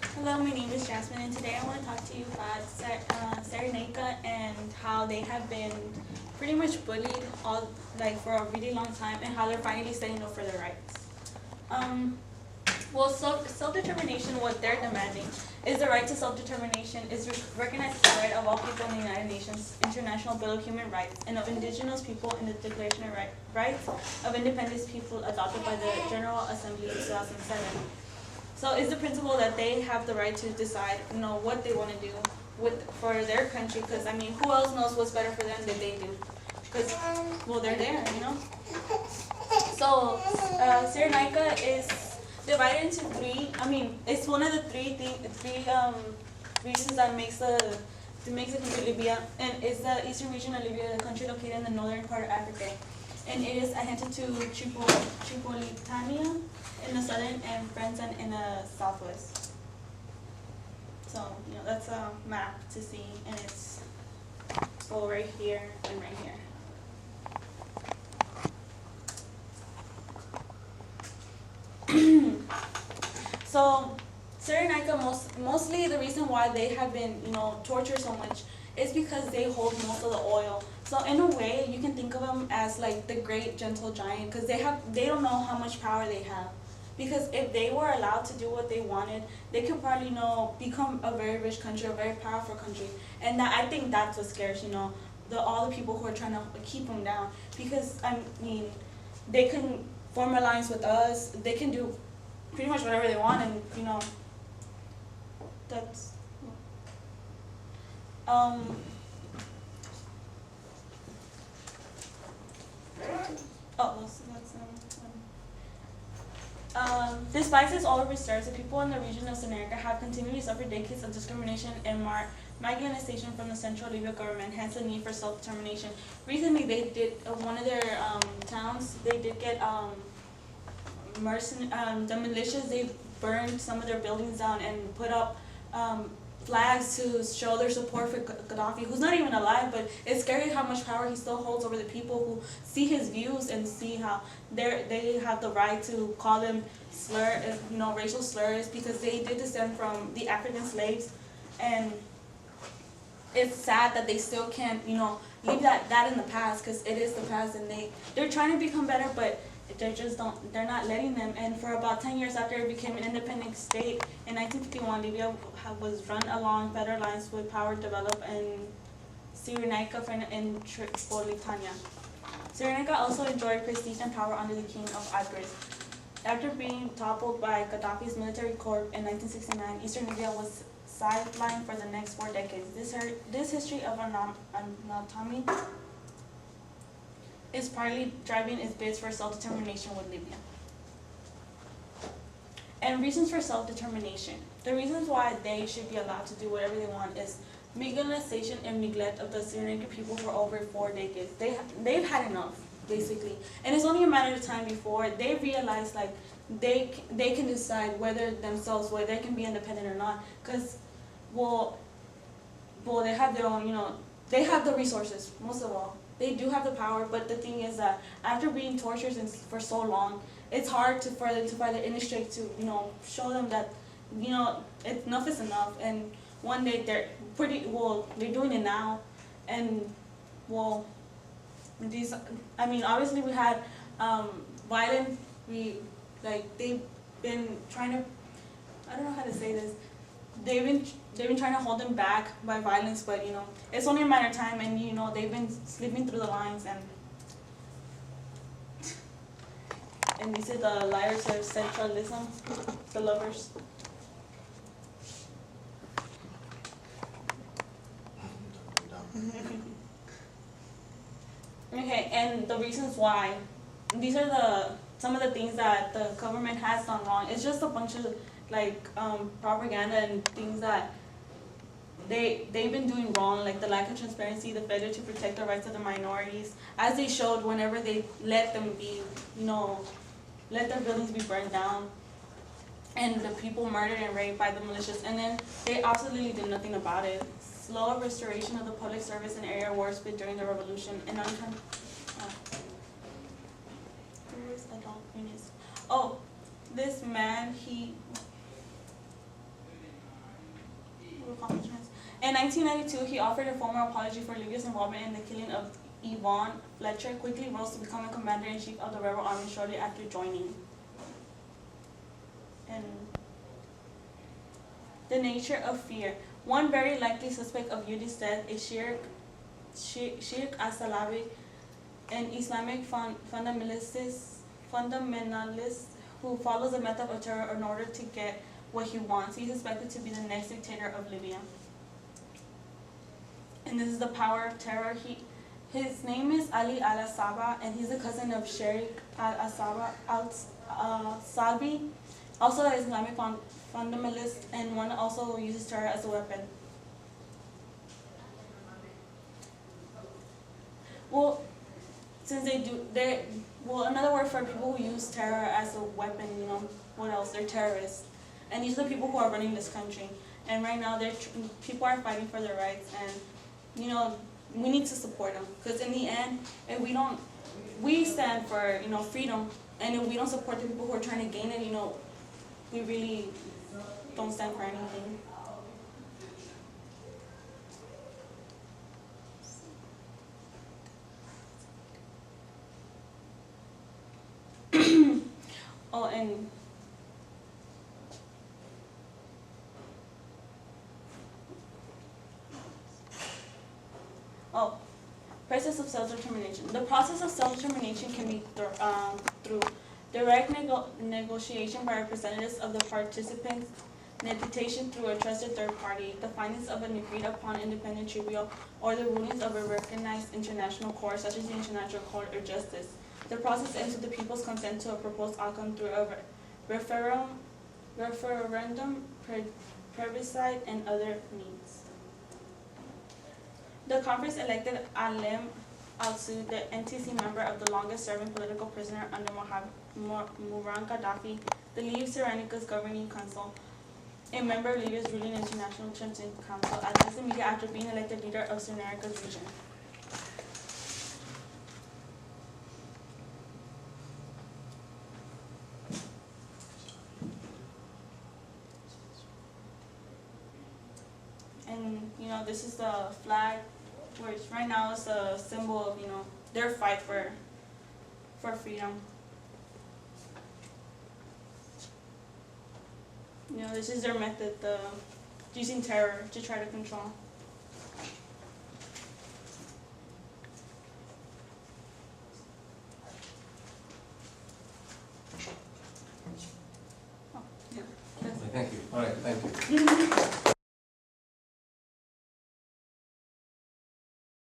Hello, my name is Jazmin, and today I want to talk to you about Cyrenaica and how they have been pretty much bullied for a really long time, and how they're finally standing up for their rights. Self-determination, what they're demanding, is the right to self-determination is recognized as the right of all people in the United Nations International Bill of Human Rights and of indigenous people in the Declaration of Rights of Independent People adopted by the General Assembly in 2007. So it's the principle that they have the right to decide, what they want to do for their country. Because who else knows what's better for them than they do? Because they're there. So Cyrenaica is divided into three. It's one of the three regions that makes the country Libya, and it's the eastern region of Libya, the country located in the northern part of Africa. And it is adjacent to Tripolitania in the southern and Fezzan in the southwest. So, that's a map to see, and it's right here and right here. So, Cyrenaica, mostly the reason why they have been, tortured so much is because they hold most of the oil. So in a way, you can think of them as like the great gentle giant, because they don't know how much power they have. Because if they were allowed to do what they wanted, they could probably, become a very rich country, a very powerful country. And I think that's what scares, all the people who are trying to keep them down. Because, they can form alliance with us, they can do pretty much whatever they want, and, that's... Despite this all reserves, the people in the region of Cyrenaica have continually suffered decades of discrimination and marginalization from the central Libya government, hence the need for self-determination. Recently, they did, one of their towns, they did get the militias, they burned some of their buildings down and put up flags to show their support for Gaddafi, who's not even alive, but it's scary how much power he still holds over the people who see his views and see how they have the right to call them racial slurs, because they did descend from the African slaves. And it's sad that they still can't, leave that in the past, because it is the past, and they're trying to become better, but they're not letting them. And for about 10 years after it became an independent state, in 1951, Libya was run along better lines with power developed in Cyrenaica and Tripolitania. Cyrenaica also enjoyed prestige and power under the king of Agris. After being toppled by Gaddafi's military corps in 1969, Eastern Libya was sidelined for the next 4 decades. This history of autonomy is partly driving its bids for self-determination with Libya. And reasons for self-determination. The reasons why they should be allowed to do whatever they want is marginalization and neglect of the Cyrenaica people for over 4 decades. They've had enough, basically. And it's only a matter of time before they realize they can decide whether they can be independent or not. Because, they have their own, they have the resources, most of all. They do have the power, but the thing is that after being tortured for so long, it's hard for them to find the industry to, show them that, enough is enough. And one day they're doing it now. And, obviously we had violent, they've been trying to, I don't know how to say this, they've been trying to hold them back by violence, but it's only a matter of time, and they've been slipping through the lines, and these are the liars of centralism, the lovers. Okay, and the reasons why. These are some of the things that the government has done wrong. It's just a bunch of propaganda and things that they've been doing wrong, like the lack of transparency, the failure to protect the rights of the minorities, as they showed whenever they let them be, let their buildings be burned down, and the people murdered and raped by the militias, and then they absolutely did nothing about it. Slow restoration of the public service in area wars during the revolution, and this man, In 1992, he offered a formal apology for Libya's involvement in the killing of Yvonne Fletcher, quickly rose to become a commander-in-chief of the rebel army shortly after joining. And the nature of fear. One very likely suspect of Yudi's death is Sheikh Asalabi, an Islamic fundamentalist who follows a method of terror in order to get what he wants. He's suspected to be the next dictator of Libya. And this is the power of terror. His name is Ali al-Asaba, and he's a cousin of Sheikh al-Asaba al-Salbi, also an Islamic fundamentalist, and one also uses terror as a weapon. Well, since another word for people who use terror as a weapon, what else? They're terrorists. And these are the people who are running this country. And right now, people are fighting for their rights, and, we need to support them. Because in the end, if we stand for, freedom, and if we don't support the people who are trying to gain it, we really don't stand for anything. Oh, and process of self-determination. The process of self-determination can be through direct negotiation by representatives of the participants, negotiation through a trusted third party, the findings of an agreed-upon independent tribunal, or the rulings of a recognized international court, such as the International Court of Justice. The process ends with the people's consent to a proposed outcome through a referendum, plebiscite, and other means. The conference elected Alem al-Sud, the NTC member of the longest-serving political prisoner under Muammar Gaddafi, to leave Cyrenaica's governing council, a member of Libya's ruling International Transition Council, as this immediately after being elected leader of Cyrenaica's region. And this is the flag, which right now is a symbol of their fight for freedom. This is their method, using terror to try to control. Thank you. All right, thank you.